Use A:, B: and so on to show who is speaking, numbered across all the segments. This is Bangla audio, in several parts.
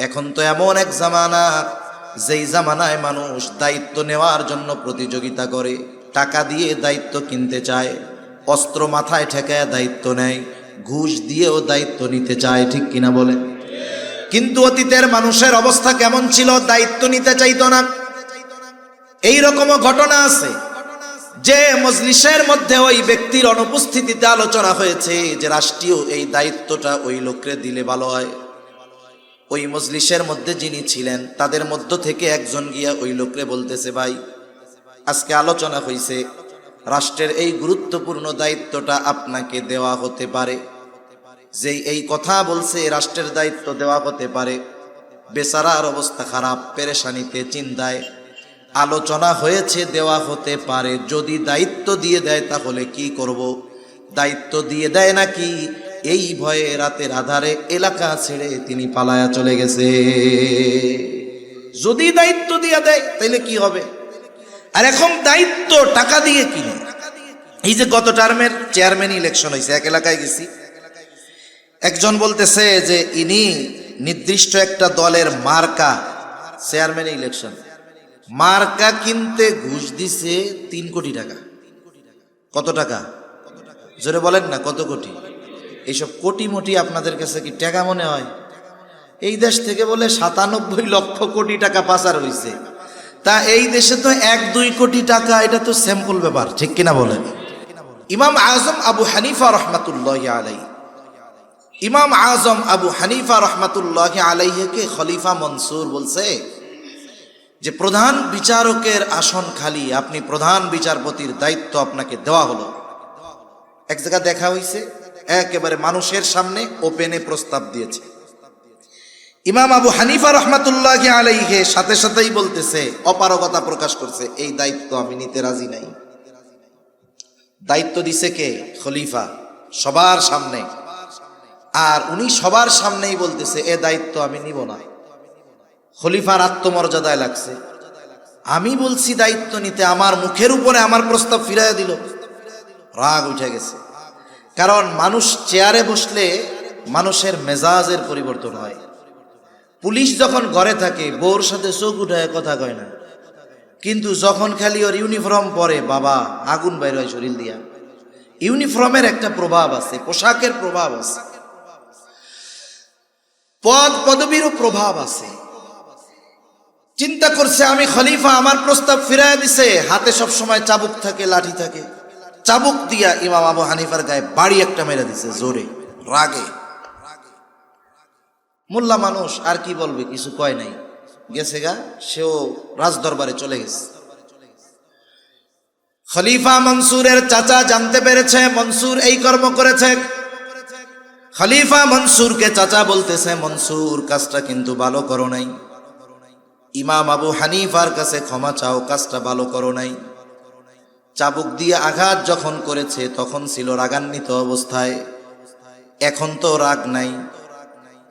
A: এখন তো এমন এক জামানা, যেই জামানায় মানুষ দায়িত্ব নেওয়ার জন্য প্রতিযোগিতা করে, টাকা দিয়ে দায়িত্ব কিনতে চায়, অস্ত্র মাথায় ঠেকায় দায়িত্ব নেয়, ঘুষ দিয়েও দায়িত্ব নিতে চায়, ঠিক কিনা বলে? কিন্তু অতীতের মানুষের অবস্থা কেমন ছিল? দায়িত্ব নিতে চাইতো না। এই রকমও ঘটনা আছে যে মজলিসের মধ্যে ওই ব্যক্তির অনুপস্থিতিতে আলোচনা হয়েছে যে রাষ্ট্রীয় এই দায়িত্বটা ওই লোককে দিলে ভালো হয়। ওই মজলিসের মধ্যে যিনি ছিলেন তাদের মধ্য থেকে একজন গিয়া ওই লোককে বলতেছে, ভাই আজকে আলোচনা হয়েছে, রাষ্ট্রের এই গুরুত্বপূর্ণ দায়িত্বটা আপনাকে দেওয়া হতে পারে। যেই এই কথা বলছে রাষ্ট্রের দায়িত্ব দেওয়া হতে পারে, বেচারার অবস্থা খারাপ, পেরেশানিতে, চিন্তায়। আলোচনা হয়েছে দেওয়া হতে পারে, যদি দায়িত্ব দিয়ে দেয় তাহলে কি করব? দায়িত্ব দিয়ে দেয় নাকি, এই ভয়ে রাতের আধারে এলাকা ছেড়ে তিনি পালায়া চলে গেছে। যদি দায়িত্ব দিয়ে দেয় তাহলে কি হবে? আর এখন দায়িত্ব টাকা দিয়ে কিনে। এই যে গত টার্মের চেয়ারম্যান ইলেকশন হয়েছে, এক এলাকায় গেছি, একজন বলতেছে যে ইনি নির্দিষ্ট একটা দলের মার্কা, চেয়ারম্যান ইলেকশন মার্কা কিনতে ঘুষ দিছে 3 কোটি টাকা। কত টাকা? জোরে বলেন না, কত কোটি? এইসব কোটি মোটি আপনাদের কাছে কি টাকা মনে হয়? এই দেশ থেকে বলে 97 লক্ষ কোটি টাকা পাচার হয়েছে। তা এই দেশে তো 1-2 কোটি টাকা, এটা তো স্যাম্পল ব্যাপার, ঠিক কিনা বলেন? ইমাম আজম আবু হানিফা রহমাতুল্লাহি আলাইহি, ইমাম আজম আবু হানিফা রহমাতুল্লাহি আলাইহিকে খলিফা মনসুর বলছে যে প্রধান বিচারকের আসন খালি, আপনি প্রধান বিচারপতির দায়িত্ব আপনাকে দেওয়া হলো। এক জায়গা দেখা হয়েছে, একেবারে মানুষের সামনে ওপেনে প্রস্তাব দিয়েছে। ইমাম আবু হানিফা রহমাতুল্লাহি আলাইহি সাথে সাথেই বলতেছে, অপারগতা প্রকাশ করছে, এই দায়িত্ব আমি নিতে রাজি নাই। দায়িত্ব দিছে কে? খলিফা, সবার সামনে। আর উনি সবার সামনেই বলতেছে এ দায়িত্ব আমি নিব না। খলিফার আত্মমর্যাদায় লাগছে, আমি বলছি দায়িত্ব নিতে, আমার মুখের উপরে আমার প্রস্তাব ফিরাইয়া দিল। রাগ উঠে গেছে। কারণ মানুষ চেয়ারে বসলে মানুষের মেজাজের পরিবর্তন হয়। পুলিশ যখন ঘরে থাকে বউর সাথে চোখ উঠায় কথা কয় না, কিন্তু যখন খালি ওর ইউনিফর্ম পরে, বাবা আগুন বাইর হয় শরীর দিয়া। ইউনিফর্মের একটা প্রভাব আছে, পোশাকের প্রভাব আছে, পদ পদবীরও প্রভাব আছে। চিন্তা করছে আমি খলিফা, আমার প্রস্তাব ফিরাইয়া দিছে, হাতে সব সময় চাবুক থাকে, লাঠি থাকে, চাবুক দিয়া ইমাম আবু হানিফার গায়ে বাড়ি একটা মেরে দিছে জোরে, রাগে। মোল্লা মানুষ আর কি বলবে, কিছু কয় নাই, গেছে গা, সেও রাজদরবারে চলে গেছে। খলিফা মনসুরের চাচা জানতে পেরেছে মনসুর এই কর্ম করেছে। খলিফা মনসুরকে চাচা বলতেছে, মনসুর কাজটা কিন্তু ভালো করো নাই, ইমাম আবু হানিফার কাছে ক্ষমা চাও, কাজটা ভালো করো নাই। চাবুক দিয়ে আঘাত যখন করেছে তখন ছিল রাগান্বিত অবস্থায়, এখন তো রাগ নাই,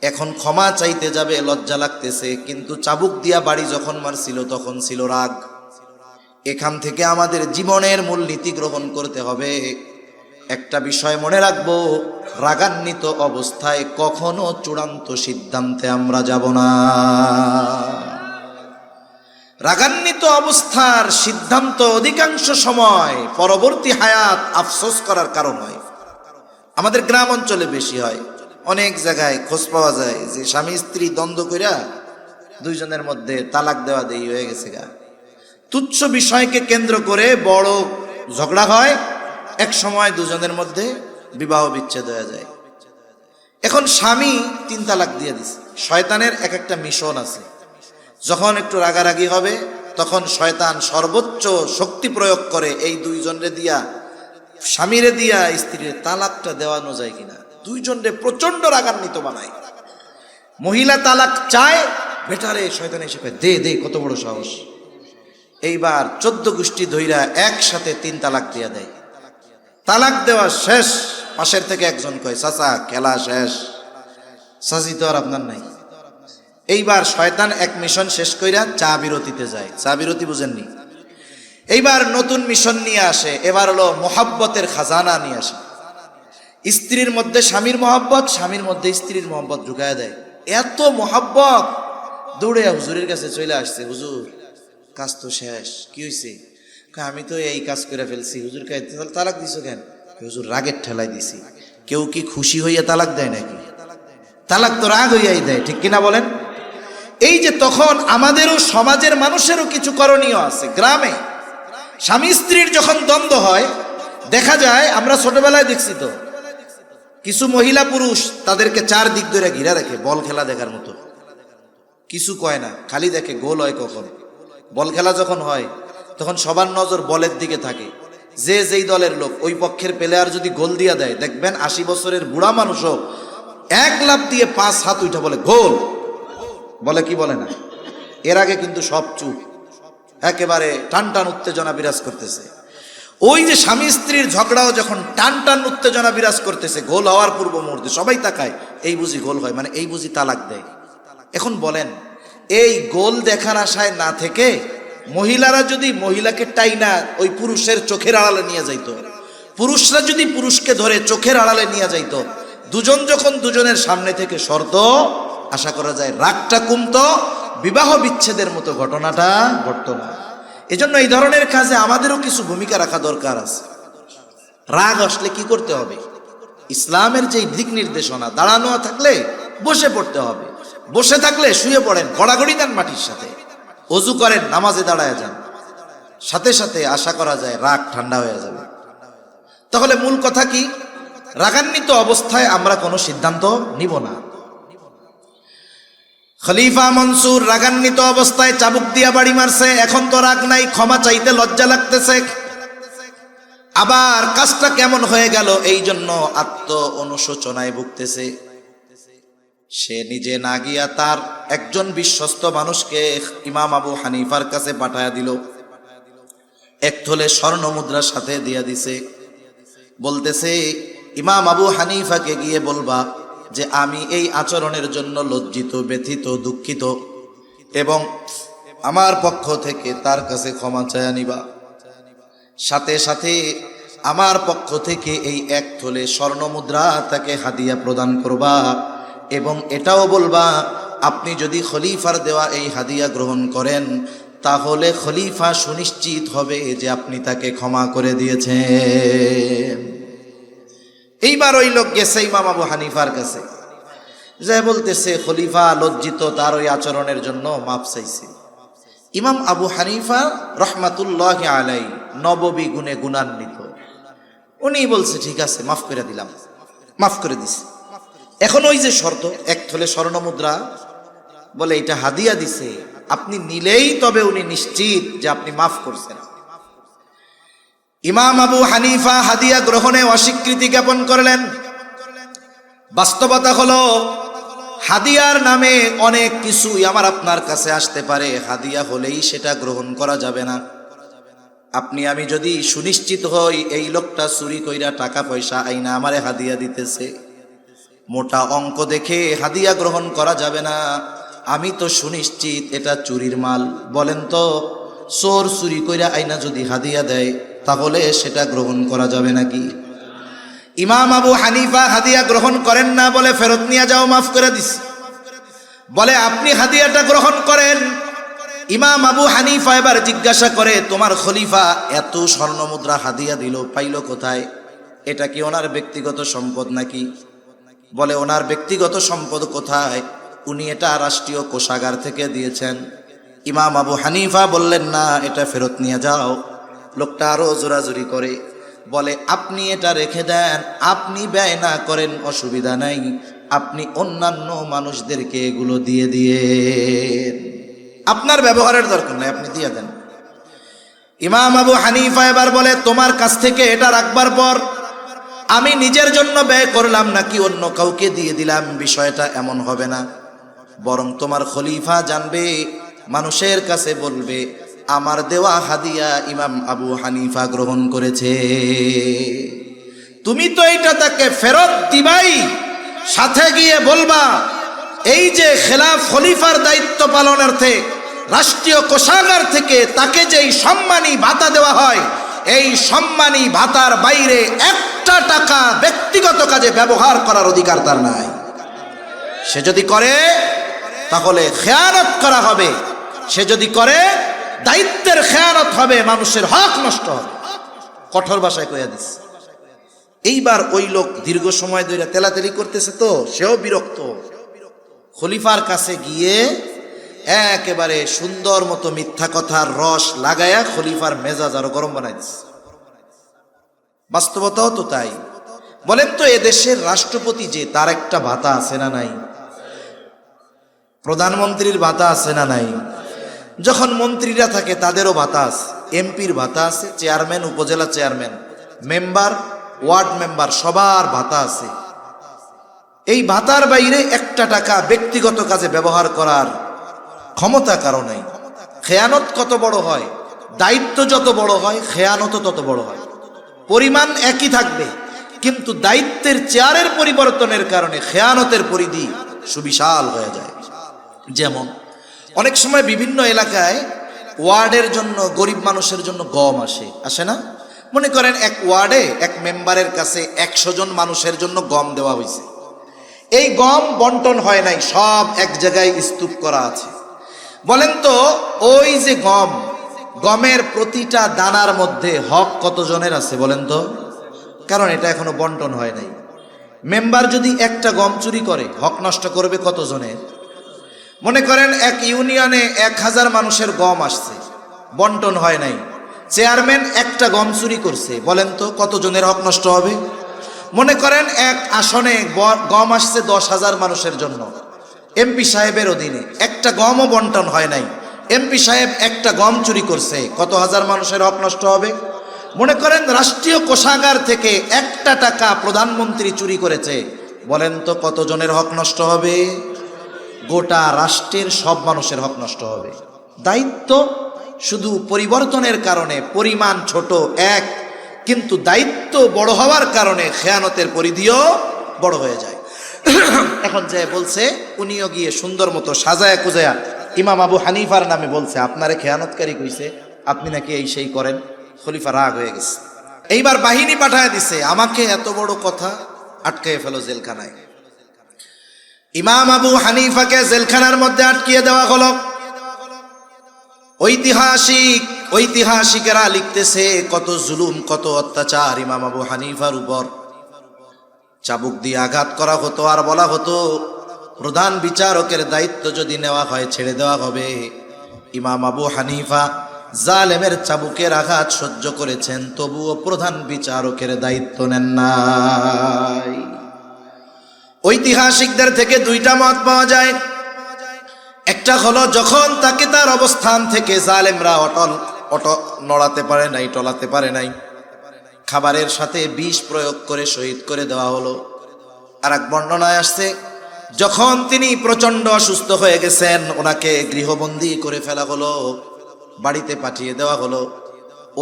A: এখন ক্ষমা চাইতে যাবে লজ্জা লাগতেছে, কিন্তু চাবুক দিয়া বাড়ি যখন মারছিল তখন ছিল রাগ। এখান থেকে আমাদের জীবনের মূলনীতি গ্রহণ করতে হবে। একটা বিষয় মনে রাখবো, রাগান্বিত অবস্থায় কখনো চূড়ান্ত সিদ্ধান্তে আমরা যাব না। রাগান্বিত অবস্থার সিদ্ধান্ত অধিকাংশ সময় পরবর্তী হায়াত আফসোস করার কারণ হয়। আমাদের গ্রাম অঞ্চলে বেশি হয়, অনেক জায়গায় খোঁজ পাওয়া যায় যে স্বামী স্ত্রী দ্বন্দ্ব কইরা দুইজনের মধ্যে তালাক দেওয়া দেই হয়ে গেছে গা। তুচ্ছ বিষয়কে কেন্দ্র করে বড় ঝগড়া হয়, এক সময় দুজনের মধ্যে বিবাহ বিচ্ছেদ হয়ে যায়। এখন স্বামী 3 তালাক দিয়ে দিছে। শয়তানের এক একটা মিশন আছে, যখন একটু রাগারাগি হবে তখন শয়তান সর্বোচ্চ শক্তি প্রয়োগ করে এই দুইজনরে দিয়া, স্বামীরে দিয়া স্ত্রীর তালাকটা দেওয়ানো যায় কিনা, দুইজনরে প্রচন্ড রাগান্বিত বানায়। মহিলা তালাক চায়, বেটারে শয়তান এসে কয় দে দে, কত বড় সাহস। এইবার 14 গোষ্ঠী ধইরা একসাথে 3 তালাক দিয়া দেয়। তালাক দেওয়া শেষ, পাশের থেকে একজন কয় চাচা খেলা শেষ, চাচি তো আর আপনার নাই। এইবার শয়তান এক মিশন শেষ কইরা চা বিরতিতে যায়। চা বিরতি বুঝেননি? এইবার নতুন মিশন নিয়ে আসে, এবার হলো মোহাব্বতের খাজানা নিয়ে আসে। স্ত্রীর মধ্যে স্বামীর মহব্বত, স্বামীর মধ্যে স্ত্রীর মহব্বত ঢুকায় দেয়। এত মহব্বত দৌড়ে হুজুরের কাছে চলে আসছে, হুজুর কাজ তো শেষ, কি হয়েছে? আমি তো এই কাজ করে ফেলছি। হুজুর কে তালাক দিছো কেন? হুজুর রাগের ঠেলায় দিছি। কেউ কি খুশি হইয়া তালাক দেয় নাকি? তালাক তো রাগ হইয়াই দেয়, ঠিক কিনা বলেন? এই যে তখন আমাদেরও সমাজের মানুষেরও কিছু করণীয় আছে। গ্রামে স্বামী স্ত্রীর যখন দ্বন্দ্ব হয়, দেখা যায়, আমরা ছোটবেলায় দেখছি তো, কিছু মহিলা পুরুষ তাদেরকে চার দিক ধরে ঘিরা রাখে বল খেলা দেখার মতো। কিছু কয় না, খালি দেখে গোল হয় কখন। বল খেলা যখন হয় তখন সবার নজর বলের দিকে থাকে। যে যেই দলের লোক, ওই পক্ষের প্লেয়ার যদি গোল দিয়া দেয়, দেখবেন 80 বছরের বুড়া মানুষও এক লাফ দিয়ে 5 হাত উঠা বলে গোল, বলে কি বলে না? এর আগে কিন্তু সব চুপ, একেবারে টান টান উত্তেজনা বিরাজ করতেছে। ওই যে স্বামী স্ত্রীর ঝগড়াও যখন টান টান উত্তেজনা বিরাজ করতেছে, গোল হওয়ার পূর্ব মুহূর্তে সবাই তাকায়, এই বুঝি গোল হয়, মানে এই বুঝি তালাক দেয়। এখন বলেন, এই গোল দেখার আশায় না থেকে মহিলারা যদি মহিলাকে টাইনা ওই পুরুষের চোখের আড়ালে নিয়ে যাইতো, পুরুষরা যদি পুরুষকে ধরে চোখের আড়ালে নিয়ে যাইতো, দুজন যখন দুজনের সামনে থেকে সরতো, আশা করা যায় রাগটা কমতো, বিবাহ বিচ্ছেদের মতো ঘটনাটা ঘটতো না। এজন্য এই ধরনের কাজে আমাদেরও কিছু ভূমিকা রাখা দরকার আছে। রাগ আসলে কি করতে হবে? ইসলামের যে দিক নির্দেশনা, দাঁড়ানো থাকলে বসে পড়তে হবে, বসে থাকলে শুয়ে পড়েন, গড়াগড়ি দেন মাটির সাথে, অজু করেন, নামাজে দাঁড়ায় যান, সাথে সাথে আশা করা যায় রাগ ঠান্ডা হয়ে যাবে। তাহলে মূল কথা কি? রাগান্বিত অবস্থায় আমরা কোনো সিদ্ধান্ত নিব না। খলিফা মনসুর রাগান্বিত অবস্থায় চাবুক দিয়া বাড়ি মারছে, এখন তো রাগ নাই, ক্ষমা চাইতে লজ্জা লাগতেছে। আবার কাজটা কেমন হয়ে গেল এই জন্য আত্ম অনুশোচনায় ভুগতেছে। সে নিজে না গিয়া তার একজন বিশ্বস্ত মানুষকে ইমাম আবু হানিফার কাছে পাঠায়া দিল, এক থলে স্বর্ণ মুদ্রার সাথে দিয়া দিছে। বলতেছে, ইমাম আবু হানিফাকে গিয়ে বলবা যে আমি এই আচরণের জন্য লজ্জিত, ব্যথিত, দুঃখিত, এবং আমার পক্ষ থেকে তার কাছে ক্ষমা চায়া নিবা। সাথে সাথে আমার পক্ষ থেকে এই এক থলে স্বর্ণ মুদ্রা তাকে হাদিয়া প্রদান করবা, এবং এটাও বলবা আপনি যদি খলিফার দেওয়া এই হাদিয়া গ্রহণ করেন, তাহলে খলিফা সুনিশ্চিত হবে যে আপনি তাকে ক্ষমা করে দিয়েছেন। এইবার ওই লোক গেছে ইমাম আবু হানিফার কাছে, যে বলতেছে খলিফা লজ্জিত, তার ওই আচরণের জন্য মাপ চাইছে। ইমাম আবু হানিফা রহমাতুল্লাহ আলাই নববী গুণে গুণান্বিত, উনি বলছে ঠিক আছে, মাফ করে দিলাম, মাফ করে দিছে। এখন ওই যে শর্ত, এক থলে স্বর্ণ মুদ্রা, বলে এটা হাদিয়া দিছে, আপনি নিলেই তবে উনি নিশ্চিত যে আপনি মাফ করছেন। ইমাম আবু হানিফা হাদিয়া গ্রহণে অস্বীকৃতি জ্ঞাপন করলেন। বাস্তবতা হলো হাদিয়ার নামে অনেক কিছুই আমার আপনার কাছে আসতে পারে, হাদিয়া হলেই সেটা গ্রহণ করা যাবে না। আপনি আমি যদি সুনিশ্চিত হই এই লোকটা চুরি কইরা টাকা পয়সা আইনা আমারে হাদিয়া দিতেছে, মোটা অঙ্ক দেখে হাদিয়া গ্রহণ করা যাবে না। আমি তো সুনিশ্চিত এটা চুরির মাল। বলেন তো, চোর চুরি কইরা আইনা যদি হাদিয়া দেয়, তাহলে সেটা গ্রহণ করা যাবে নাকি? ইমাম আবু হানিফা হাদিয়া গ্রহণ করেন না, বলে ফেরত নিয়ে যাও, মাফ করে দিস। বলে আপনি হাদিয়াটা গ্রহণ করেন। ইমাম আবু হানিফা এবার জিজ্ঞাসা করে, তোমার খলিফা এত স্বর্ণ মুদ্রা হাদিয়া দিল, পাইল কোথায়? এটা কি ওনার ব্যক্তিগত সম্পদ নাকি? বলে ওনার ব্যক্তিগত সম্পদ কোথায়? উনি এটা রাষ্ট্রীয় কোষাগার থেকে দিয়েছেন। ইমাম আবু হানিফা বললেন না, এটা ফেরত নিয়ে যাও। লোকটা আরো জোরাজুরি করে, বলে আপনি এটা রেখে দেন, আপনি ব্যয় না করেন, অসুবিধা নাই, আপনি অন্যান্য মানুষদেরকে এগুলো দিয়ে দিয়ে, আপনার ব্যবহারের দরকার নাই, আপনি দিয়ে দেন। ইমাম আবু হানিফা এবার বলে, তোমার কাছ থেকে এটা রাখবার পর আমি নিজের জন্য ব্যয় করলাম নাকি অন্য কাউকে দিয়ে দিলাম, বিষয়টা এমন হবে না। বরং তোমার খলিফা জানবে, মানুষের কাছে বলবে আমার দেওয়া হাদিয়া ইমাম আবু হানিফা গ্রহণ করেছে। তুমি তো এটা তাকে ফেরত দিবাই, সাথে গিয়ে বলবা এই যে খেলাফ খলিফার দায়িত্ব পালনার্থে রাষ্ট্রীয় কোষাগার থেকে তাকে যেই সম্মানী ভাতা দেওয়া হয়, এই সম্মানী ভাতার বাইরে একটা টাকা ব্যক্তিগত কাজে ব্যবহার করার অধিকার তার নাই। সে যদি করে তাহলে খেয়ানত করা হবে। সে যদি করে দায়িত্বের খেয়ানত হবে, মানুষের হক নষ্ট হবে। কঠোর ভাষায় কইয়া দিস। এইবার ওই লোক দীর্ঘ সময় ধরে তেলাতেলি করতেছে, তো সেও বিরক্ত। খলিফার কাছে গিয়ে একেবারে সুন্দর মতো মিথ্যা কথার রস লাগায়া খলিফার মেজাজ আরো গরম বানাই দিচ্ছে। বাস্তবতাও তো তাই। বলেন তো, এদেশের রাষ্ট্রপতি যে, তার একটা ভাতা আছে না নাই? প্রধানমন্ত্রীর ভাতা আছে না নাই? যখন মন্ত্রীরা থাকে তাদেরও ভাতা আছে, এমপির ভাতা আছে, চেয়ারম্যান, উপজেলা চেয়ারম্যান, মেম্বার, ওয়ার্ড মেম্বার, সবার ভাতা আছে। এই ভাতার বাইরে একটা টাকা ব্যক্তিগত কাজে ব্যবহার করার ক্ষমতা কারো নাই। খেয়ানত কত বড় হয়, দায়িত্ব যত বড় হয়, খেয়ানত তত বড় হয়। পরিমাণ একই থাকবে, কিন্তু দায়িত্বের চেয়ারের পরিবর্তনের কারণে খেয়ানতের পরিধি সুবিশাল হয়ে যায়। যেমন অনেক সময় বিভিন্ন এলাকায় ওয়ার্ডের জন্য, গরিব মানুষের জন্য গম আসে না? মনে করেন এক ওয়ার্ডে এক মেম্বারের কাছে 100 জন মানুষের জন্য গম দেওয়া হয়েছে। এই গম বন্টন হয় নাই, সব এক জায়গায় স্তূপ করা আছে। বলেন তো, ওই যে গমের প্রতিটা দানার মধ্যে হক কতজনের আছে বলেন তো? কারণ এটা এখনো বন্টন হয় নাই। মেম্বার যদি একটা গম চুরি করে, হক নষ্ট করবে কতজনের? মনে করেন এক ইউনিয়নে 1000 মানুষের গম আসছে, বন্টন হয় নাই। চেয়ারম্যান একটা গম চুরি করছে, বলেন তো কতজনের হক নষ্ট হবে? মনে করেন এক আসনে গম আসছে 10,000 মানুষের জন্য, এমপি সাহেবের অধীনে একটা গমও বন্টন হয় নাই। এমপি সাহেব একটা গম চুরি করছে, কত হাজার মানুষের হক নষ্ট হবে? মনে করেন রাষ্ট্রীয় কোষাগার থেকে একটা টাকা প্রধানমন্ত্রী চুরি করেছে, বলেন তো কতজনের হক নষ্ট হবে? গোটা রাষ্ট্রের সব মানুষের হক নষ্ট হবে। দায়িত্ব শুধু পরিবর্তনের কারণে পরিমাণ ছোট এক, কিন্তু দায়িত্ব বড় হওয়ার কারণে খেয়ানতের পরিধিও বড় হয়ে যায়। এখন যে বলছে, উনিও গিয়ে সুন্দর মতো সাজায়া কুজায়া ইমাম আবু হানিফার নামে বলছে, আপনারে খেয়ানতকারী কইছে, আপনি নাকি এই সেই করেন। খলিফা রাগ হয়ে গেছে, এইবার বাহিনী পাঠায় দিছে, আমাকে এত বড় কথা, আটকায় ফেলো জেলখানায়। ইমাম আবু হানিফাকে জেলখানার মধ্যে আটকিয়ে দেওয়া হলো। ঐতিহাসিকেরা লিখতেছে কত জুলুম, কত অত্যাচার ইমাম আবু হানিফার উপর। চাবুক দিয়ে আঘাত করা হতো, আর বলা হতো প্রধান বিচারকের দায়িত্ব যদি নেওয়া হয় ছেড়ে দেওয়া হবে। ইমাম আবু হানিফা জালেমের চাবুকের আঘাত সহ্য করেছেন, তবুও প্রধান বিচারকের দায়িত্ব নেন নাই। ঐতিহাসিকদের থেকে দুইটা মত পাওয়া যায়। একটা হলো, যখন তাকে তার অবস্থান থেকে জালেমরা নড়াতে পারে নাই, টলাতে পারে নাই, খাবারের সাথে বিষ প্রয়োগ করে শহীদ করে দেওয়া হলো। আর এক বর্ণনায় আসছে, যখন তিনি প্রচন্ড অসুস্থ হয়ে গেছেন, ওনাকে গৃহবন্দী করে ফেলা হলো, বাড়িতে পাঠিয়ে দেওয়া হলো।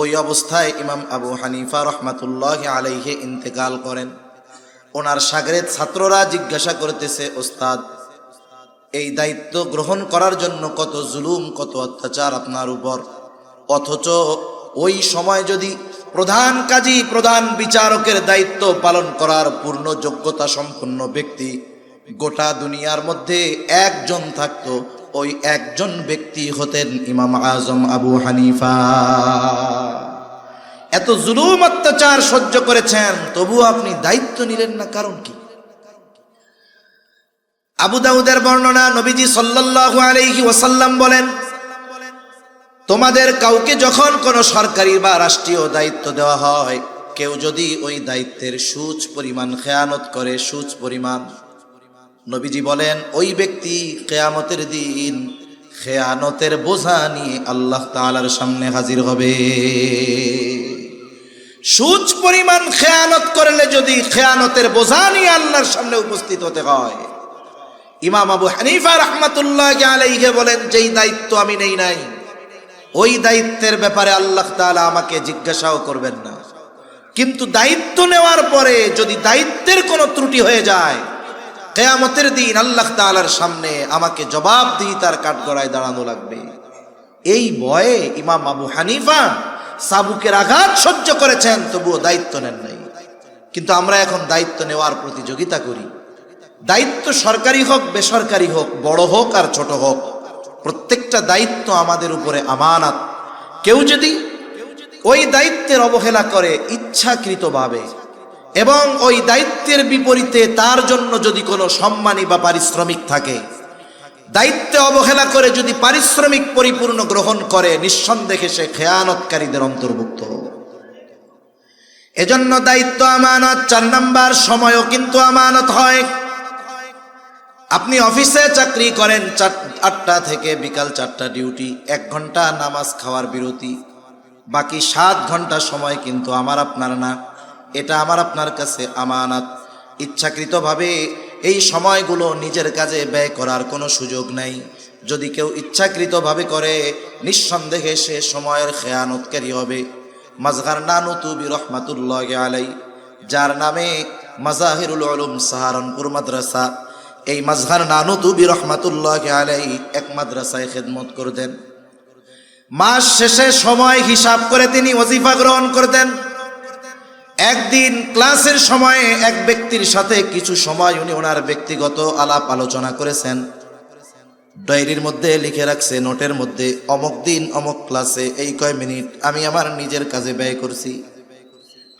A: ওই অবস্থায় ইমাম আবু হানিফা রহমাতুল্লাহি আলাইহি ইন্তেকাল করেন। ওনার শাগরেদ ছাত্ররা জিজ্ঞাসা করতেছে, ওস্তাদ, এই দায়িত্ব গ্রহণ করার জন্য কত জুলুম, কত অত্যাচার আপনার উপর, অথচ ওই সময় যদি প্রধান কাজী, প্রধান বিচারকের দায়িত্ব পালন করার পূর্ণ যোগ্যতা সম্পন্ন ব্যক্তি গোটা দুনিয়ার মধ্যে একজন থাকতো, ওই একজন ব্যক্তি হতেন ইমাম আজম আবু হানিফা। এত জুলুম অত্যাচার সহ্য করেছেন, তবু আপনি দায়িত্ব নিলেন না, কারণ কি? আবু দাউদের বর্ণনা, নবীজি সাল্লাল্লাহু আলাইহি ওয়াসাল্লাম বলেন, তোমাদের কাউকে যখন কোনো সরকারি বা রাষ্ট্রীয় দায়িত্ব দেওয়া হয়, কেউ যদি ওই দায়িত্বের সুচ পরিমাণ খেয়ানত করে, সুচ পরিমাণ, নবীজি বলেন ওই ব্যক্তি কিয়ামতের দিন খেয়ানতের বোঝা নিয়ে আল্লাহ তাআলার সামনে হাজির হবে। সুচ পরিমাণ খেয়ানত করলে যদি খেয়ানতের বোঝা নিয়ে আল্লাহর সামনে উপস্থিত হতে হয়, ইমাম আবু হানিফা রাহমাতুল্লাহি আলাইহি বলেন, যেই দায়িত্ব আমি নেই নাই, ওই দায়িত্বের ব্যাপারে আল্লাহ তাআলা আমাকে জিজ্ঞাসাও করবেন না। কিন্তু দায়িত্ব নেওয়ার পরে যদি দায়িত্বের কোনো ত্রুটি হয়ে যায়, কিয়ামতের দিন আল্লাহ তাআলার সামনে আমাকে জবাবদিহিতার কাঠগড়ায় দাঁড়ানো লাগবে। এই ভয়ে ইমাম আবু হানিফা চাবুকের আঘাত সহ্য করেছেন, তবুও দায়িত্ব নেন নাই। কিন্তু আমরা এখন দায়িত্ব নেওয়ার প্রতিযোগিতা করি। দায়িত্ব সরকারি হোক বেসরকারি হোক, বড় হোক আর ছোট হোক, প্রত্যেকটা দায়িত্ব আমাদের উপরে আমানত। কেউ যদি ওই দায়িত্বের অবহেলা করে ইচ্ছাকৃতভাবে এবং ওই দায়িত্বের বিপরীতে তার জন্য যদি কোনো সম্মানী বা পারিশ্রমিক থাকে, দায়িত্বে অবহেলা করে যদি পারিশ্রমিক পরিপূর্ণ গ্রহণ করে, নিঃসন্দেহে সে খেয়ানতকারীদের অন্তর্ভুক্ত। এজন্য দায়িত্ব আমানত। 4 নাম্বার, সময়ও কিন্তু আমানত হয়। আপনি অফিসে চাকরি করেন, 8টা থেকে বিকাল 4টা ডিউটি, 1 ঘন্টা নামাজ খাওয়ার বিরতি, বাকি 7 ঘন্টা সময় কিন্তু আমার আপনার না, এটা আমার আপনার কাছে আমানত। ইচ্ছাকৃতভাবে এই সময়গুলো নিজের কাজে ব্যয় করার কোনো সুযোগ নাই। যদি কেউ ইচ্ছাকৃতভাবে করে, নিঃসন্দেহে সে সময়ের খেয়ানতকারী হবে। মাজহার নানুতুবি রহমাতুল্লাহি আলাই, যার নামে মাজাহিরুল উলুম সাহারানপুর মাদ্রাসা, এই মাজহার নানুতুবি রহমাতুল্লাহি আলাই এক মাদ্রাসায় খেদমত করতেন। মাস শেষে সময় হিসাব করে তিনি ওজিফা গ্রহণ করতেন। একদিন ক্লাসের সময়ে এক ব্যক্তির সাথে কিছু সময় উনি ওনার ব্যক্তিগত আলাপ আলোচনা করেছেন। ডায়েরির মধ্যে লিখে রাখছে, নোটের মধ্যে, অমুক দিন অমুক ক্লাসে এই কয় মিনিট আমি আমার নিজের কাজে ব্যয় করছি।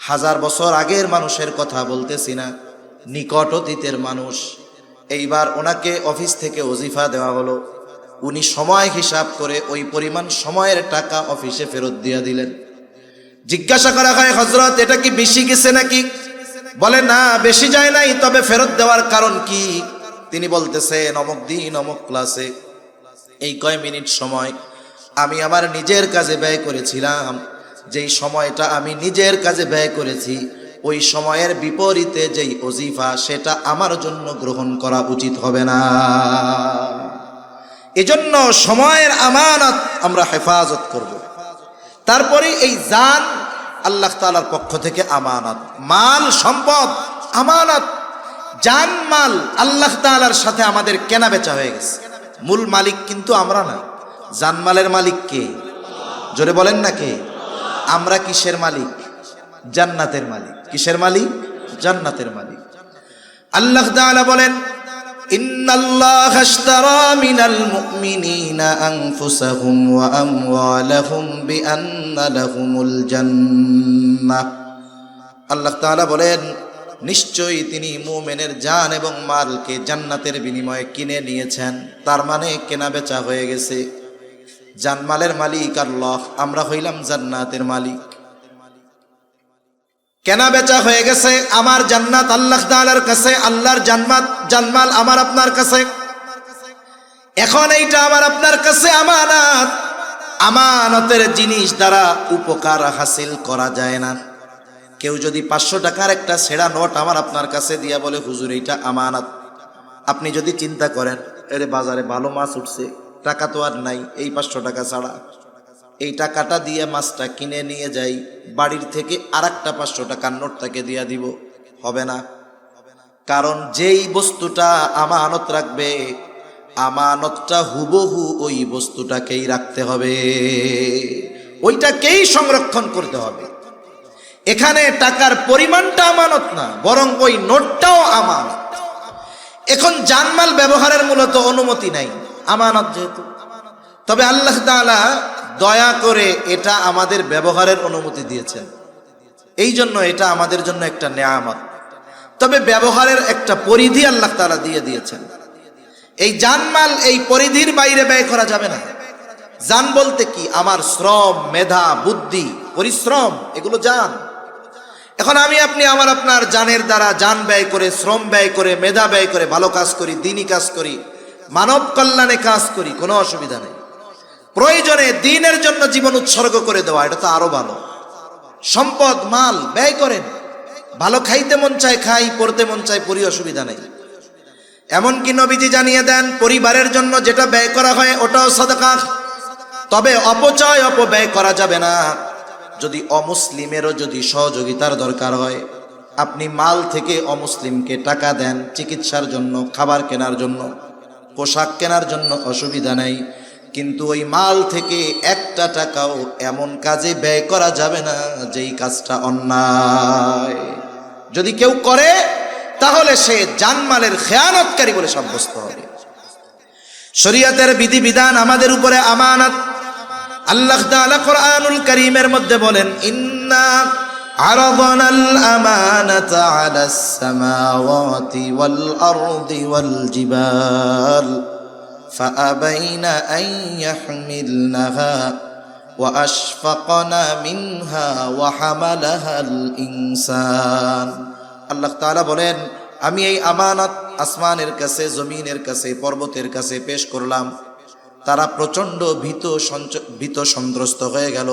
A: 1000 বছর আগের মানুষের কথা বলতেছি না, নিকট অতীতের মানুষ। এইবার ওনাকে অফিস থেকে ওজিফা দেওয়া হলো, উনি সময় হিসাব করে ওই পরিমাণ সময়ের টাকা অফিসে ফেরত দিয়ে দিলেন। জিজ্ঞাসা করা হয়, হযরত এটা কি বেশি গেছে নাকি? বলে না, বেশি যায় নাই, তবে ফেরত দেওয়ার কারণ কি? তিনি বলতেছেন, অমুক দিন অমুক ক্লাসে এই কয় মিনিট সময় আমি আমার নিজের কাজে ব্যয় করেছিলাম। যেই সময়টা আমি নিজের কাজে ব্যয় করেছি, ওই সময়ের বিপরীতে যেই ওজিফা, সেটা আমার জন্য গ্রহণ করা উচিত হবে না। এজন্য সময়ের আমানত আমরা হেফাজত করব। তারপরে এই জান আল্লাহ তাআলার পক্ষ থেকে আমানত, মাল সম্পদ আমানত। জান মাল আল্লাহ তাআলার সাথে আমাদের কেনা বেচা হয়ে গেছে। মূল মালিক কিন্তু আমরা না, জানমালের মালিক কে? জোরে বলেন না কে? আমরা কিসের মালিক? জান্নাতের মালিক। কিসের মালিক? জান্নাতের মালিক। আল্লাহ তাআলা বলেন, ইন্নাল্লাহা আশতারা মিনাল মুমিনিনা আনফুসাহুম ওয়া আমওয়ালাহুম বিআন্না লাহুমুল জান্নাহ। আল্লাহ তাআলা বলেন, নিশ্চয়ই তিনি মুমিনের জান এবং মালকে জান্নাতের বিনিময়ে কিনে নিয়েছেন। তার মানে কেনা বেচা হয়ে গেছে। জানমালের মালিক আল্লাহ, আমরা হইলাম জান্নাতের মালিক। কেনা বেচা হয়ে গেছে। আমার জান্নাত আল্লাহ তাআলার কাছে, আল্লাহর জানমাল আমার আপনার কাছে। এখন এইটা আমার আপনার কাছে আমানত। আমানতের জিনিস দ্বারা উপকার হাসিল করা যায় না। কেউ যদি 500 টাকার একটা ছেঁড়া নোট আমার আপনার কাছে দিয়া বলে, হুজুর এইটা আমানত, আপনি যদি চিন্তা করেন, এরে বাজারে ভালো মাছ উঠছে, টাকা তো আর নাই, এই 500 টাকা ছাড়া এই টাকাটা দিয়ে মাছটা কিনে নিয়ে যাই, বাড়ির থেকে আরেকটা 500 টাকার নোট তাকে দিয়া দিব, হবে না। কারণ যেই বস্তুটা আমানত রাখবে, আমানতটা হুবহু ওই বস্তুটাকেই রাখতে হবে, ওইটাকেই সংরক্ষণ করতে হবে। এখানে টাকার পরিমাণটা আমানত না, বরং ওই নোটটাও আমানত। এখন জানমাল ব্যবহারের মূলত অনুমতি নাই, আমানত যেহেতু। তবে আল্লাহ তাআলা দয়া করে এটা আমাদের ব্যবহারের অনুমতি দিয়েছেন, এই জন্য এটা আমাদের জন্য একটা নেয়ামত। তবে ব্যবহারের একটা পরিধি আল্লাহ তাআলা দিয়ে দিয়েছেন। এই জানমাল এই পরিধির বাইরে ব্যয় করা যাবে না। জান বলতে কি? আমার শ্রম, মেধা, বুদ্ধি, পরিশ্রম, এগুলো জান। এখন আমি আপনি আমার আপনার জানের দ্বারা জান ব্যয় করে, শ্রম ব্যয় করে, মেধা ব্যয় করে ভালো কাজ করি, দ্বীনি কাজ করি, মানব কল্যাণে কাজ করি, কোনো অসুবিধা নেই। প্রয়োজনে দ্বীনের জন্য জীবন উৎসর্গ করে দেওয়া, এটা তো আরো ভালো। সম্পদ মাল ব্যয় করেন, ভালো খাইতে মন চায় খাই, পড়তে মন চায় পড়ি, অসুবিধা নেই। এমনকি নবীজি জানিয়ে দেন, পরিবারের জন্য যেটা ব্যয় করা হয় ওটাও সাদাকা। তবে অপচয় অপব্যয় করা যাবে না। যদি অমুসলিমেরও যদি সহযোগিতার দরকার হয়, আপনি মাল থেকে অমুসলিমকে টাকা দেন চিকিৎসার জন্য, খাবার কেনার জন্য, পোশাক কেনার জন্য, অসুবিধা নেই। কিন্তু ওই মাল থেকে একটা টাকাও এমন কাজে ব্যয় করা যাবে না যেই কাজটা অন্যায়। যদি কেউ করে তাহলে সে জানমালের খেয়ানতকারী বলে সাব্যস্ত হবে। শরীয়তের বিধিবিধান আমাদের উপরে আমানত। আল্লাহ তাআলা কোরআনুল কারীমের মধ্যে বলেন, ইন্না আরাদনাল আমানাতা আলাস সামাওয়াতি ওয়াল আরদি ওয়াল জিবাল ফাআবাইনা আন ইয়াহমিলনাহা ওয়া আশফাকনা মিনহা ওয়া হামালাহাল ইনসান। আল্লাহ তাআলা বলেন, আমি এই আমানত আসমানের কাছে, জমিনের কাছে, পর্বতের কাছে পেশ করলাম। তারা প্রচণ্ড ভীত সন্ত্রস্ত হয়ে গেল,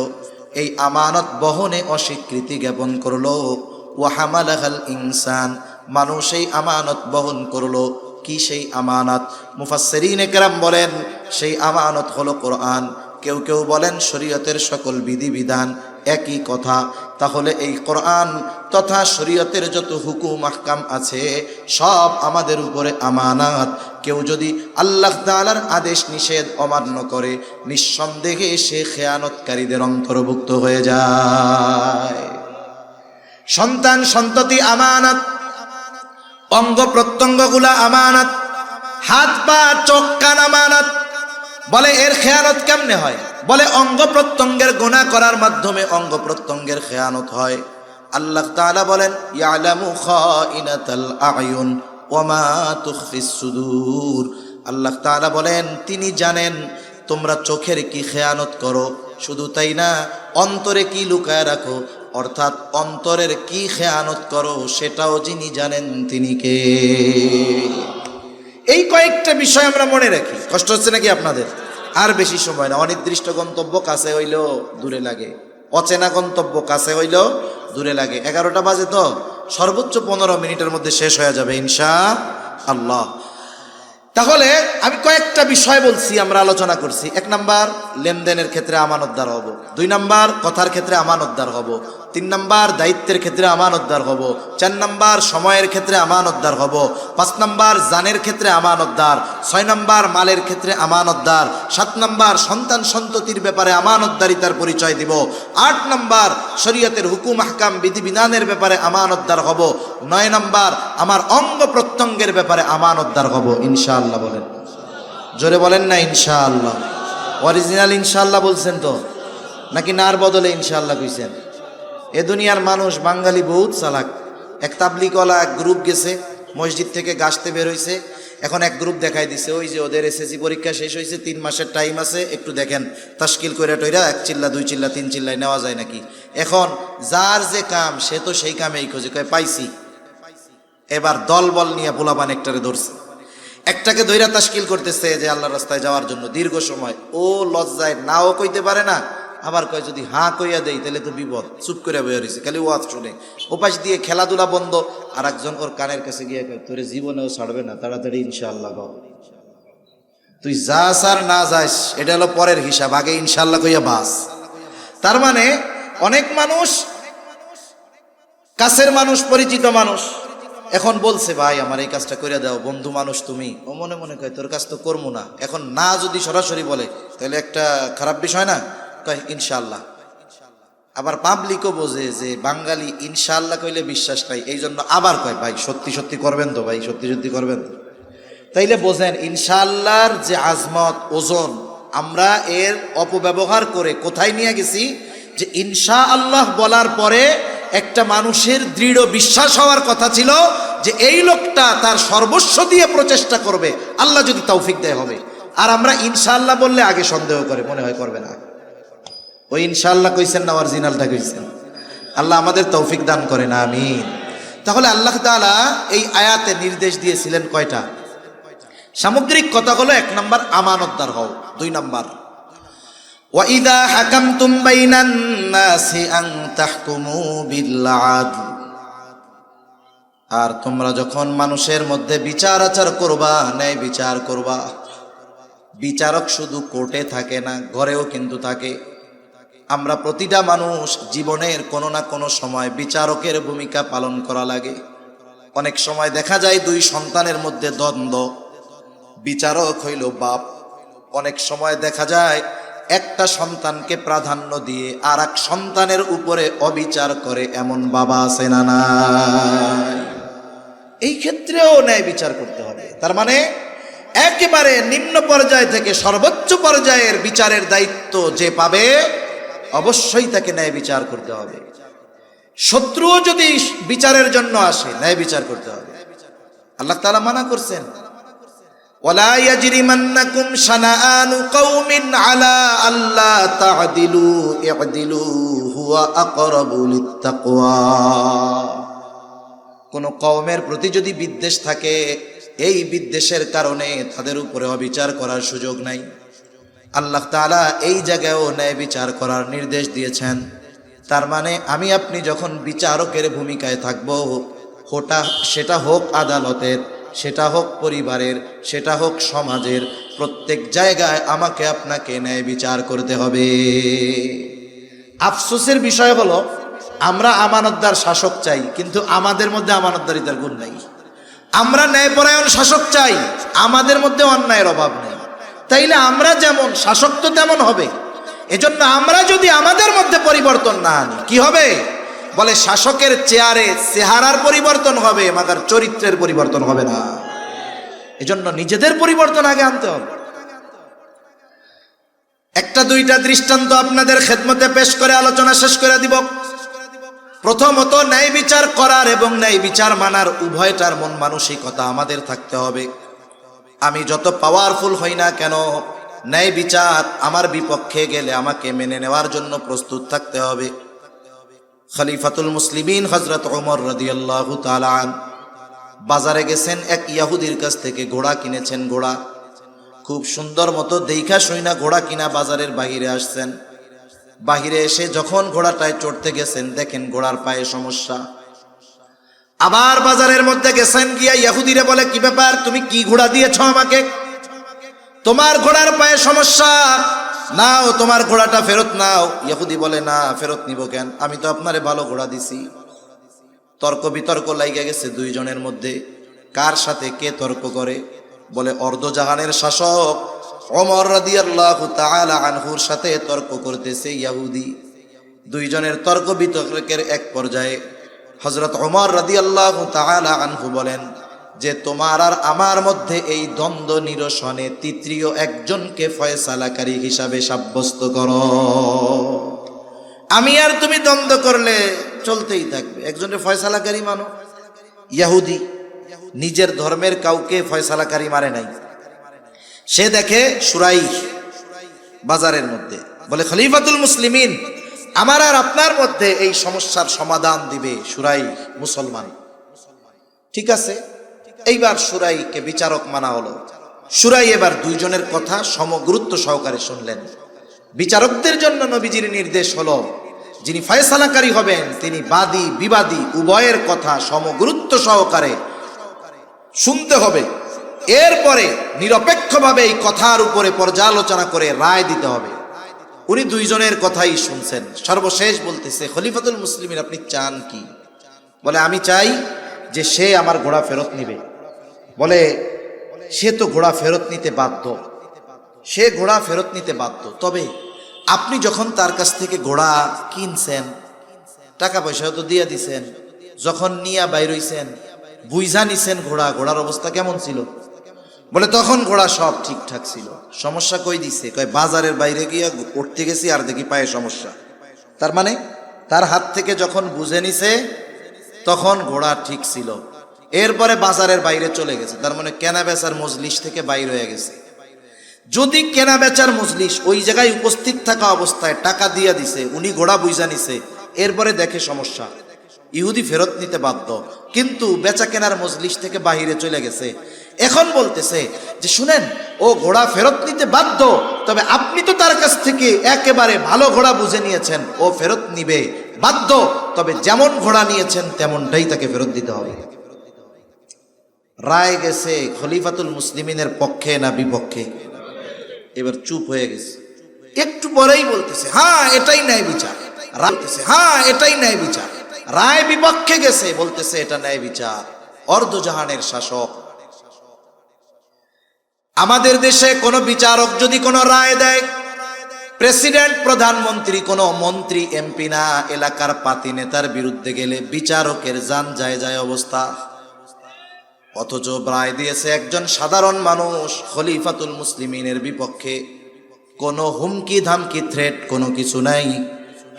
A: এই আমানত বহনে অস্বীকৃতি জ্ঞাপন করলো। ওয়া হামালাহাল ইনসান, মানুষ এই আমানত বহন করলো। কি সেই আমানত? মুফাসসিরিনে কেরাম বলেন সেই আমানত হলো কোরআন। কেউ কেউ বলেন শরীয়তের সকল বিধিবিধান, একই কথা। তাহলে এই কোরআন তথা শরীয়তের যত হুকুম আহকাম আছে সব আমাদের উপরে আমানত। কেউ যদি আল্লাহ তাআলার আদেশ নিষেধ অমান্য করে নিঃসন্দেহে সে খেয়ানতকারীদের অন্তর্ভুক্ত হয়ে যায়। সন্তান সন্ততি আমানত, অঙ্গ প্রত্যঙ্গগুলা আমানত, হাত পা চোখ কান আমানত। বলে এর খেয়ানত কেমনে হয়? বলে অঙ্গ প্রত্যঙ্গের গুনাহ করার মাধ্যমে অঙ্গ প্রত্যঙ্গের খেয়ানত হয়। আল্লাহ তাআলা বলেন, ইয়ালামু খাইনাতাল আয়ুন ওয়া মা তুখফিস সুদূর। আল্লাহ তাআলা বলেন তিনি জানেন তোমরা চোখের কি খেয়ানত করো, শুধু তাই না অন্তরে কি লুকায় রাখো, অর্থাৎ অন্তরের কি খেয়ানত করো সেটাও যিনি জানেন তিনি কে। এই কয়েকটা বিষয় আমরা মনে রাখি। কষ্ট হচ্ছে নাকি আপনাদের? আর বেশি সময় না। অনির্দিষ্ট গন্তব্য কাছে হইলেও দূরে লাগে, অচেনা গন্তব্য কাছে হইলেও দূরে লাগে। 11টা বাজে তো, সর্বোচ্চ 15 মিনিটের মধ্যে শেষ হয়ে যাবে ইনশাআল্লাহ। তাহলে আমি কয়েকটা বিষয় বলছি, আমরা আলোচনা করছি। 1 নাম্বার লেনদেনের ক্ষেত্রে আমানতদার হব, 2 নাম্বার কথার ক্ষেত্রে আমানতদার হব, 3 নাম্বার দায়িত্বের ক্ষেত্রে আমানতদার হব, 4 নাম্বার সময়ের ক্ষেত্রে আমানতদার হব, 5 নাম্বার জানের ক্ষেত্রে আমানতদার, 6 নাম্বার মালের ক্ষেত্রে আমানতদার, 7 নাম্বার সন্তান সন্ততির ব্যাপারে আমানতদারিতার পরিচয় দিব, 8 নাম্বার শরীয়তের হুকুম আহকাম বিধিবিধানের ব্যাপারে আমানতদার হব, 9 নাম্বার আমার অঙ্গ প্রত্যঙ্গের ব্যাপারে আমানতদার হব ইনশাআল্লাহ। বলেন জোরে, বলেন না ইনশাআল্লাহ। অরিজিনাল ইনশাআল্লাহ বলছেন তো, নাকি নার বদলে ইনশাআল্লাহ কইছেন? এ দুনিয়ার মানুষ বাঙালি বহুত চালাক। এক তাবলিগওয়ালা এক গ্রুপ গেছে, মসজিদ থেকে গাছতে বের হইছে। এখন এক গ্রুপ দেখাই দিছে, ওই যে ওদের এসএসসি পরীক্ষা শেষ হয়েছে, 3 মাসের টাইম আছে, একটু দেখেন তাশকিল কইরা টইরা 1 চিল্লা 2 চিল্লা 3 চিল্লায় নেওয়া যায় নাকি। এখন যার যে কাম সে তো সেই কামেই খোঁজে, কয় পাইছি। এবার দল বল নিয়ে পোলাপান একটারে ধরছে, একটাকে ধইরা তাশকিল করতেছে যে আল্লাহর রাস্তায় যাওয়ার জন্য দীর্ঘ সময়। ও লজ্জায় নাও কইতে পারে না, আবার কয় যদি হাঁ কইয়া দেই তাহলে তো বিপদ। চুপ করে বয়ে রয়েছে, খালি ওয়াজ শুনে। ওপাশ দিয়ে খেলাধুলা বন্ধ। আর একজন ওর কানের কাছে গিয়ে কয় তোরে জীবনেও ছাড়বে না, তাড়াতাড়ি ইনশাআল্লাহ কও। তুই যাস আর না যাস এটা হলো পরের হিসাব, আগে ইনশাআল্লাহ কইয়া বাস। তার মানে অনেক মানুষ, কাছের মানুষ, পরিচিত মানুষ এখন বলছে ভাই আমার এই কাজটা করে দাও, বন্ধু মানুষ তুমি। ও মনে মনে কয় তোর কাজ তো করবো না। এখন না যদি সরাসরি বলে তাহলে একটা খারাপ বিষয় না, কয় ইনশাআল্লাহ। আবার পাবলিকও বোঝে যে বাঙালি ইনশাআল্লাহ কইলে বিশ্বাস নাই, এই জন্য আবার কয় ভাই সত্যি সত্যি করবেন তো, ভাই সত্যি সত্যি করবেন তো। তাইলে বোঝেন ইনশাআল্লাহর যে আজমত, ওজন, আমরা এর অপব্যবহার করে কোথায় নিয়ে গেছি যে ইনশাআল্লাহ বলার পরে একটা মানুষের দৃঢ় বিশ্বাস হওয়ার কথা ছিল যে এই লোকটা তার সর্বস্ব দিয়ে প্রচেষ্টা করবে, আল্লাহ যদি তৌফিক দেয় হবে। আর আমরা ইনশাআল্লাহ বললে আগে সন্দেহ করে, মনে হয় করবে না। ওই ইনশাআল্লাহ কইছেন না অরিজিনালটা কইছেন? আল্লাহ আমাদের তৌফিক দান করেন, আমিন। তাহলে আল্লাহ তাআলা এই আয়াতে নির্দেশ দিয়েছিলেন কয়টা? সামগ্রিক কথা হলো 1 নাম্বার আমানতদার হও, 2 নাম্বার ওয়াইদা হাকামতুম বাইনান নাসি আন তাহকুমু বিল আদল। আর তোমরা যখন মানুষের মধ্যে বিচার আচার করবা, ন্যায় বিচার করবা। বিচারক শুধু কোর্টে থাকে না, ঘরেও কিন্তু থাকে। আমরা প্রতিটা মানুষ জীবনের কোনো না কোনো সময় বিচারকের ভূমিকা পালন করা লাগে। অনেক সময় দেখা যায় 2 সন্তানের মধ্যে দ্বন্দ্ব, বিচারক হইল বাপ। অনেক সময় দেখা যায় একটা সন্তানকে প্রাধান্য দিয়ে আর এক সন্তানের উপরে অবিচার করে এমন বাবা আছে না নাই? এই ক্ষেত্রেও ন্যায় বিচার করতে হবে। তার মানে একেবারে নিম্ন পর্যায় থেকে সর্বোচ্চ পর্যায়ের বিচারের দায়িত্ব যে পাবে অবশ্যই তাকে ন্যায় বিচার করতে হবে। শত্রুও যদি বিচারের জন্য আসে ন্যায় বিচার করতে হবে। আল্লাহ তাআলা মানা করছেন, ওয়ালা ইয়াজরিমান্নাকুম শানাআনু কওমিন আলা আল্লা তা'দিলু ই'দিলু হুয়া আকরাবু লিত্তাকওয়া। কোন কওমের প্রতি যদি বিদ্বেষ থাকে, এই বিদ্বেষের কারণে তাদের উপরে অবিচার করার সুযোগ নাই। আল্লাহ তাআলা এই জায়গায়ও ন্যায় বিচার করার নির্দেশ দিয়েছেন। তার মানে আমি আপনি যখন বিচারকের ভূমিকায় থাকব, সেটা হোক আদালতের, সেটা হোক পরিবারের, সেটা হোক সমাজের, প্রত্যেক জায়গায় আমাকে আপনাকে ন্যায় বিচার করতে হবে। আফসোসের বিষয় হলো আমরা আমানতদার শাসক চাই, কিন্তু আমাদের মধ্যে আমানতদারিতার গুণ নাই। আমরা ন্যায়পরায়ণ শাসক চাই, আমাদের মধ্যে অন্যায়ের অভাব নেই। তাইলে আমরা যেমন শাসক তো তেমন হবে। এজন্য আমরা যদি আমাদের মধ্যে পরিবর্তন না আনি কি হবে? বলে শাসকের চেয়ারে চেহারার পরিবর্তন হবে, মাগার চরিত্রের পরিবর্তন হবে না। এজন্য নিজেদের পরিবর্তন আগে আনতে হবে। একটা দুইটা দৃষ্টান্ত আপনাদের খেদমতে পেশ করে আলোচনা শেষ করে দিব। প্রথমত, ন্যায় বিচার করার এবং ন্যায় বিচার মানার উভয়টার মন মানসিকতা আমাদের থাকতে হবে। আমি যত পাওয়ারফুল হই না কেন, ন্যায় বিচার আমার বিপক্ষে গেলে আমাকে মেনে নেওয়ার জন্য প্রস্তুত থাকতে হবে। খলিফাতুল মুসলিমিন হযরত ওমর রাদিয়াল্লাহু তাআলা আন বাজারে গেছেন, এক ইহুদির কাছ থেকে ঘোড়া কিনেছেন। ঘোড়া খুব সুন্দর মতো দেইখা শুইনা ঘোড়া কিনা বাজারের বাহিরে আসছেন। বাহিরে এসে যখন ঘোড়াটায় চড়তে গেছেন, দেখেন ঘোড়ার পায়ে সমস্যা। আবার বাজারের মধ্যে গেছেন, গিয়া ইহুদিরে বলে, কি ব্যাপার, তুমি কি ঘোড়া দিয়েছো আমাকে? তোমার ঘোড়ার পায়ে সমস্যা, নাও তোমার ঘোড়াটা ফেরত নাও। ইহুদি বলে, না, ফেরত নিব কেন? আমি তো আপনারে ভালো ঘোড়া দিছি। তর্ক বিতর্ক লাইগা গেছে দুইজনের মধ্যে। কার সাথে কে তর্ক করে? বলে অর্ধজাহানের শাসক ওমর রাদিয়াল্লাহু তাআলা আনহুর সাথে তর্ক করতেছে ইহুদি। দুইজনের তর্ক বিতর্কের এক পর্যায়ে হযরত ওমর রাদিয়াল্লাহু তাআলা আনহু বলেন যে, তোমার আর আমার মধ্যে এই দ্বন্দ্ব নিরসনে তৃতীয় একজনকে ফয়সালাকারী হিসাবে সাব্যস্ত করো। আমি আর তুমি দ্বন্দ্ব করলে চলতেই থাকবে, একজনের ফয়সালাকারী মানো। ইহুদি নিজের ধর্মের কাউকে ফয়সালাকারী মানে নাই। সে দেখে সুরাই বাজারের মধ্যে, বলে, খলিফাতুল মুসলিমিন, আমার আর আপনার মধ্যে এই সমস্যার সমাধান দিবে সুরাই মুসলমান। ঠিক আছে, এইবার সুরাইকে বিচারক মানা হলো। সুরাই এবার দুইজনের কথা সমগুরুত্ব সহকারে শুনলেন। বিচারকদের জন্য নবীজির নির্দেশ হলো, যিনি ফয়সালাকারী হবেন তিনি বাদী বিবাদী উভয়ের কথা সমগুরুত্ব সহকারে শুনতে হবে। এরপরে নিরপেক্ষভাবে এই কথার উপরে পর্যালোচনা করে রায় দিতে হবে। উনি দুইজনের কথাই শুনছেন। সর্বশেষ বলতেছে, খলিফাতুল মুসলিমিন, আপনি চান কি? বলে, আমি চাই যে সে আমার ঘোড়া ফেরত নিবে। বলে, সে তো ঘোড়া ফেরত নিতে বাধ্য, সে ঘোড়া ফেরত নিতে বাধ্য। তবে আপনি যখন তার কাছ থেকে ঘোড়া কিনছেন, টাকা পয়সাও তো দিয়ে দিছেন, যখন নিয়া বাইর হইছেন বুঝা নিছেন ঘোড়ার অবস্থা কেমন ছিল? বলে, তখন ঘোড়া সব ঠিকঠাক ছিল। সমস্যা কই দিছে? কয়, বাজারের বাইরে গিয়া উঠতে গেছি আর দেখি পায়ে সমস্যা। তার মানে তার হাত থেকে যখন বুঝে নিছে তখন ঘোড়া ঠিক ছিল। এরপরে বাজারের বাইরে চলে গেছে, তার মানে কেনা বেচার মজলিস থেকে বাইর হয়ে গেছে। যদি কেনা বেচার মজলিস ওই জায়গায় উপস্থিত থাকা অবস্থায় টাকা দিয়া দিছে, উনি ঘোড়া বুঝা নিছে, এরপরে দেখে সমস্যা, ইহুদি ফেরত নিতে বাধ্য। কিন্তু বেচা কেনার মজলিস থেকে বাহিরে চলে গেছে। এখন বলতেছে যে, শুনেন, ও ঘোড়া ফেরত নিতে বাধ্য, তবে আপনি তো তার কাছ থেকে একেবারে ভালো ঘোড়া বুঝে নিয়েছেন, ও ফেরত নিবে বাধ্য, তবে যেমন ঘোড়া নিয়েছেন তেমনটাই তাকে ফেরত দিতে হবে। রায় গেছে খলিফাতুল মুসলিমিনের পক্ষে না বিপক্ষে? এবার চুপ হয়ে গেছে। একটু পরেই বলতেছে, হ্যাঁ এটাই ন্যায় বিচার। হ্যাঁ এটাই ন্যায় বিচার। রায় বিপক্ষে গেছে, বলতেছে এটা ন্যায় বিচার। অর্ধজাহানের শাসক। আমাদের দেশে কোনো বিচারক যদি কোনো রায় দেয়, প্রেসিডেন্ট, প্রধানমন্ত্রী, কোনো মন্ত্রী, এমপি না, এলাকার পাতি নেতার বিরুদ্ধে গেলে বিচারকের জান যায় যায় অবস্থা। অথচ রায় দিয়েছে একজন সাধারণ মানুষ খলিফাতুল মুসলিমিনের বিপক্ষে। কোনো হুমকি ধামকি থ্রেট কোনো কিছু নাই,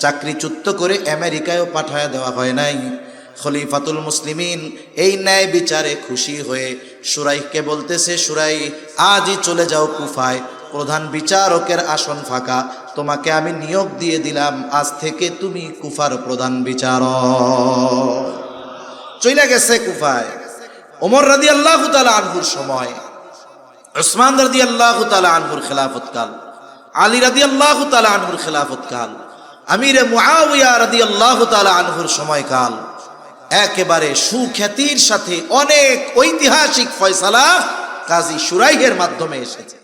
A: চাকরিচ্যুত করে আমেরিকায়ও পাঠায় দেওয়া হয় নাই। খলিফাতুল মুসলিমিন এই ন্যায় বিচারে খুশি হয়ে শুরাইহকে বলতেছে, শুরাই আজই চলে যাও কুফায়, প্রধান বিচারকের আসন ফাঁকা, তোমাকে আমি নিয়োগ দিয়ে দিলাম, আজ থেকে তুমি কুফার প্রধান বিচারক। চলে গেছে কুফায়। ওমর রাদিয়াল্লাহু তাআলা আনহুর সময়, উসমান রাদিয়াল্লাহু তাআলা আনহুর খেলাফতকাল, আলী রাদিয়াল্লাহু তাআলা আনহুর খেলাফতকাল, আমিরে মুআবিয়া রাদিয়াল্লাহু তাআলা আনহুর সময়কাল, একেবারে সুখ্যাতির সাথে অনেক ঐতিহাসিক ফয়সালা কাজী শুরাইহের মাধ্যমে এসেছে।